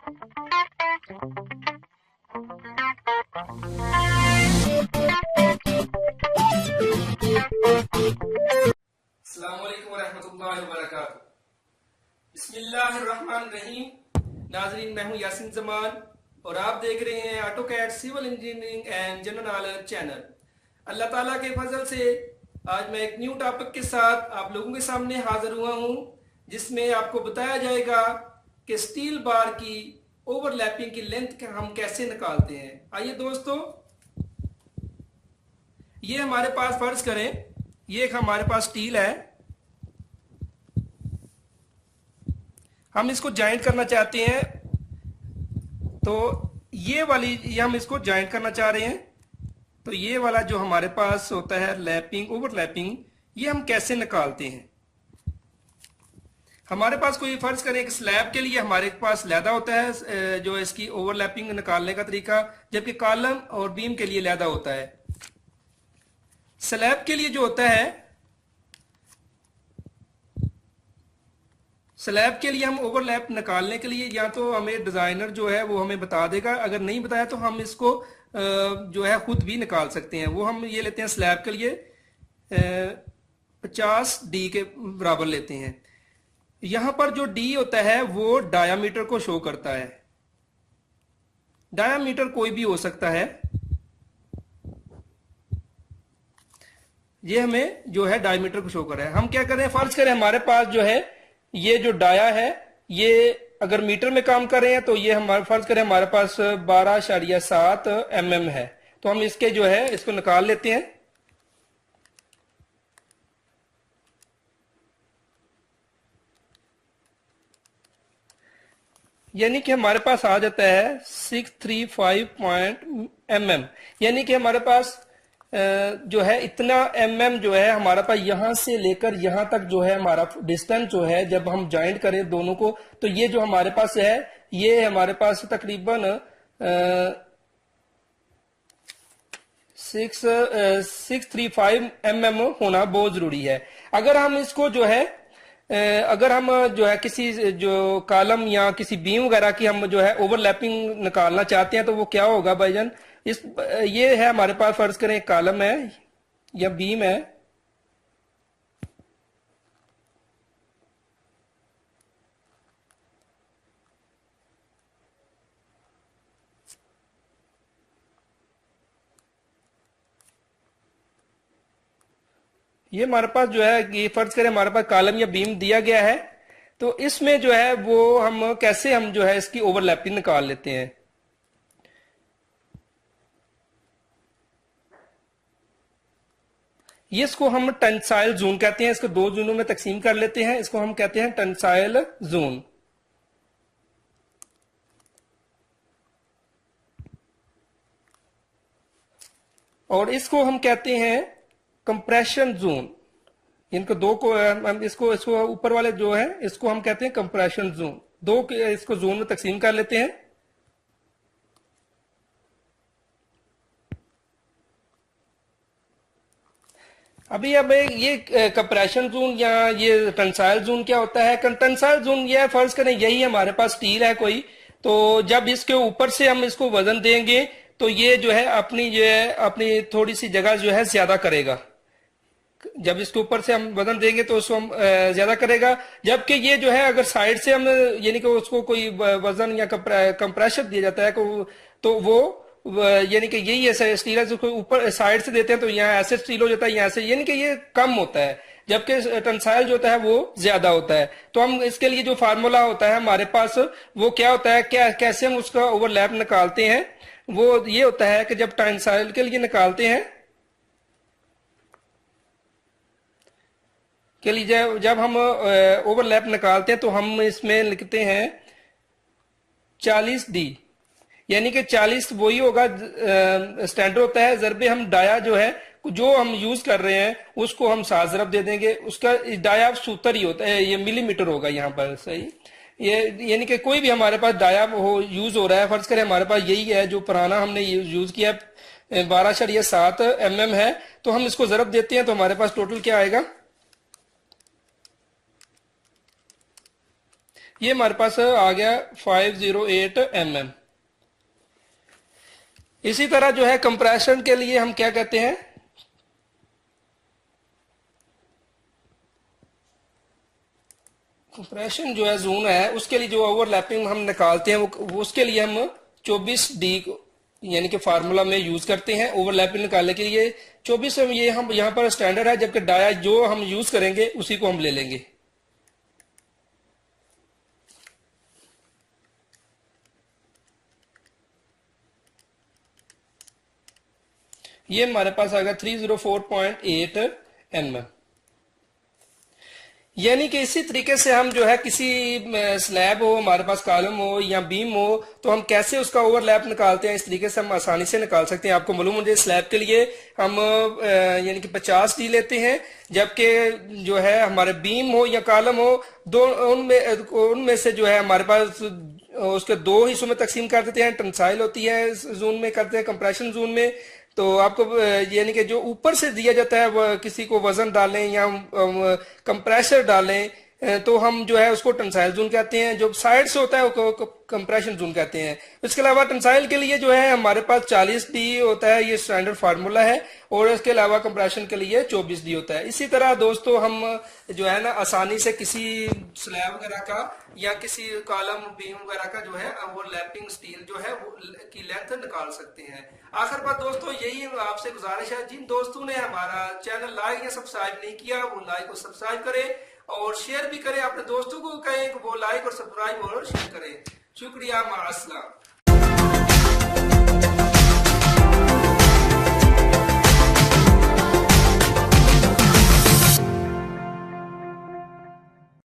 अस्सलामुअलैकुम वरहमतुल्लाहि वबरकातुहू। बिस्मिल्लाहिर्रहमानिर्रहीम। नाज़रीन, मैं हूं यासीन जमान और आप देख रहे हैं AutoCAD civil engineering and general knowledge channel. Allah ताला के फजल से आज मैं एक न्यू टॉपिक के साथ आप लोगों के सामने हाजिर हुआ हूं, जिसमें आपको बताया जाएगा कि स्टील बार की ओवरलैपिंग की लेंथ हम कैसे निकालते हैं। आइए दोस्तों, ये हमारे पास फर्ज करें, ये एक हमारे पास स्टील है, हम इसको जॉइंट करना चाहते हैं। तो ये हम इसको जॉइंट करना चाह रहे हैं। तो ये वाला जो हमारे पास होता है लैपिंग, ओवरलैपिंग, ये हम कैसे निकालते हैं। हमारे पास कोई फर्ज करें कि स्लैब के लिए हमारे पास लैदा होता है जो इसकी ओवरलैपिंग निकालने का तरीका, जबकि कॉलम और बीम के लिए लैदा होता है। स्लैब के लिए जो होता है, स्लैब के लिए हम ओवरलैप निकालने के लिए या तो हमें डिजाइनर जो है वो हमें बता देगा, अगर नहीं बताया तो हम इसको जो है खुद भी निकाल सकते हैं। वो हम ये लेते हैं स्लैब के लिए 50 डी के बराबर लेते हैं। यहां पर जो डी होता है वो डायामीटर को शो करता है। डायामीटर कोई भी हो सकता है, ये हमें जो है डायमीटर को शो कर रहा है। हम क्या करें, फर्ज करें हमारे पास जो है ये जो डाया है, ये अगर मीटर में काम कर रहे हैं तो ये हमारे फर्ज करें हमारे पास 12.7 mm है। तो हम इसके जो है इसको निकाल लेते हैं। यानी कि हमारे पास आ जाता है 635 mm, यानी कि हमारे पास जो है इतना mm जो है हमारा पास यहां से लेकर यहां तक जो है हमारा डिस्टेंस जो है, जब हम जॉइंट करें दोनों को, तो ये जो हमारे पास है ये हमारे पास तकरीबन 635 mm होना बहुत जरूरी है। अगर हम इसको जो है अगर हम जो है किसी जो कॉलम या किसी बीम वगैरह की हम जो है ओवरलैपिंग निकालना चाहते हैं तो वो क्या होगा भाईजान, ये है हमारे पास फर्ज करें कॉलम है या बीम है, ये हमारे पास जो है ये फर्ज करें हमारे पास कॉलम या बीम दिया गया है। तो इसमें जो है वो हम कैसे हम जो है इसकी ओवरलैपिंग निकाल लेते हैं। ये इसको हम टेंसाइल जोन कहते हैं। इसको दो जोनों में तकसीम कर लेते हैं। इसको हम कहते हैं टेंसाइल जोन, और इसको हम कहते हैं कंप्रेशन जोन। इनको दो को इसको ऊपर वाले जो है इसको हम कहते हैं कंप्रेशन जोन। दो इसको जोन में तकसीम कर लेते हैं। अभी अब ये कंप्रेशन जोन या ये टेंसाइल जोन क्या होता है। टेंसाइल जोन ये फर्ज करें यही हमारे पास स्टील है कोई, तो जब इसके ऊपर से हम इसको वजन देंगे तो ये जो है अपनी थोड़ी सी जगह जो है ज्यादा करेगा। जब इसके ऊपर से हम वजन देंगे तो उसको हम ज्यादा करेगा, जबकि ये जो है अगर साइड से हम यानी कि उसको कोई वजन या कंप्रेशर दिया जाता है तो वो यानी कि यही ऐसा स्टील है जो ऊपर साइड से देते हैं तो यहाँ ऐसे स्टील हो जाता है, यहाँ से यानी कि ये कम होता है, जबकि टेंसाइल जो होता है वो ज्यादा होता है। तो हम इसके लिए जो फार्मूला होता है हमारे पास वो क्या होता है, कैसे हम उसका ओवरलैप निकालते हैं, वो ये होता है कि जब टेंसाइल के लिए निकालते हैं के लिए जब हम ओवरलैप निकालते हैं तो हम इसमें लिखते हैं 40 डी, यानी कि 40 वही होगा स्टैंडर्ड होता है। जरबे हम डाया जो है जो हम यूज कर रहे हैं उसको हम 7 ज़रब दे देंगे। उसका डाया सूत्र ही होता है, ये मिलीमीटर होगा यहाँ पर, सही। ये यानी कि कोई भी हमारे पास डाया हो यूज हो रहा है, फर्ज करें हमारे पास यही है जो पुराना हमने यूज किया 12.7 mm है, तो हम इसको ज़रब देते हैं तो हमारे पास टोटल क्या आएगा ये हमारे पास आ गया 508 mm। इसी तरह जो है कंप्रेशन के लिए हम क्या कहते हैं, कंप्रेशन जो है जून है उसके लिए जो ओवरलैपिंग हम निकालते हैं वो उसके लिए हम 24D यानी कि फार्मूला में यूज करते हैं ओवरलैपिंग निकालने के लिए। 24 ये हम यहाँ पर स्टैंडर्ड है, जबकि डाया जो हम यूज करेंगे उसी को हम ले लेंगे। ये हमारे पास आएगा 304.8 mm। यानी कि इसी तरीके से हम जो है किसी स्लैब हो हमारे पास, कॉलम हो या बीम हो, तो हम कैसे उसका ओवरलैप निकालते हैं, इस तरीके से हम आसानी से निकाल सकते हैं। आपको मालूम मुझे स्लैब के लिए हम यानी कि 50D लेते हैं, जबकि जो है हमारे बीम हो या कॉलम हो दो उनमें से जो है हमारे पास उसके दो हिस्सों में तकसीम कर देते हैं। टेंसाइल होती है जोन में करते हैं, कंप्रेशन जोन में। तो आपको यानी कि जो ऊपर से दिया जाता है वो किसी को वजन डालें या कंप्रेसर डालें तो हम जो है उसको टेंसाइल जोन कहते हैं। जो साइड से होता है वो कंप्रेशन जोन कहते हैं। इसके अलावा टेंसाइल के लिए जो है हमारे पास 40D होता है, ये स्टैंडर्ड फार्मूला है, और इसके अलावा कंप्रेशन के लिए 24D होता है। इसी तरह दोस्तों हम जो है ना आसानी से किसी स्लैब वगैरह का या किसी कॉलम बीम वगैरह का जो है वो लैपिंग स्टील जो है वो की लेंथ निकाल सकते हैं। आखिर बात दोस्तों यही आपसे गुजारिश है, जिन दोस्तों ने हमारा चैनल लाइक या सब्सक्राइब नहीं किया वो लाइक और सब्सक्राइब करें और शेयर भी करें, अपने दोस्तों को कहें कि वो लाइक और सब्सक्राइब और शेयर करें। शुक्रिया, माअस्सलाम।